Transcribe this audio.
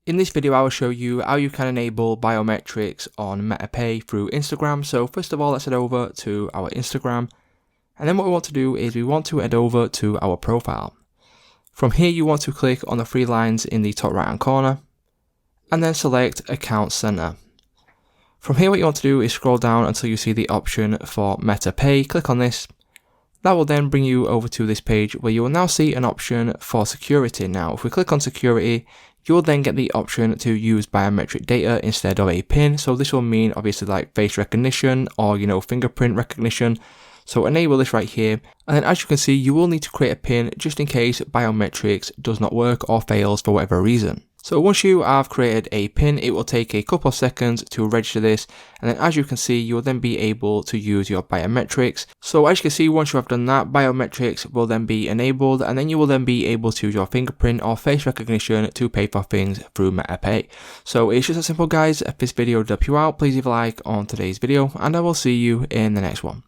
In this video, I will show you how you can enable biometrics on MetaPay through Instagram. So first of all, let's head over to our Instagram. And then what we want to do is we want to head over to our profile. From here, you want to click on the three lines in the top right hand corner and then select Account Center. From here, what you want to do is scroll down until you see the option for MetaPay. Click on this. That will then bring you over to this page where you will now see an option for security. Now, if we click on security, you'll then get the option to use biometric data instead of a PIN. So this will mean obviously like face recognition or, fingerprint recognition. So enable this right here. And then as you can see, you will need to create a PIN just in case biometrics does not work or fails for whatever reason. So once you have created a PIN, it will take a couple of seconds to register this. And then as you can see, you'll then be able to use your biometrics. So as you can see, once you have done that, biometrics will then be enabled, and then you will then be able to use your fingerprint or face recognition to pay for things through MetaPay. So it's just that simple, guys. If this video did help you out, please leave a like on today's video, and I will see you in the next one.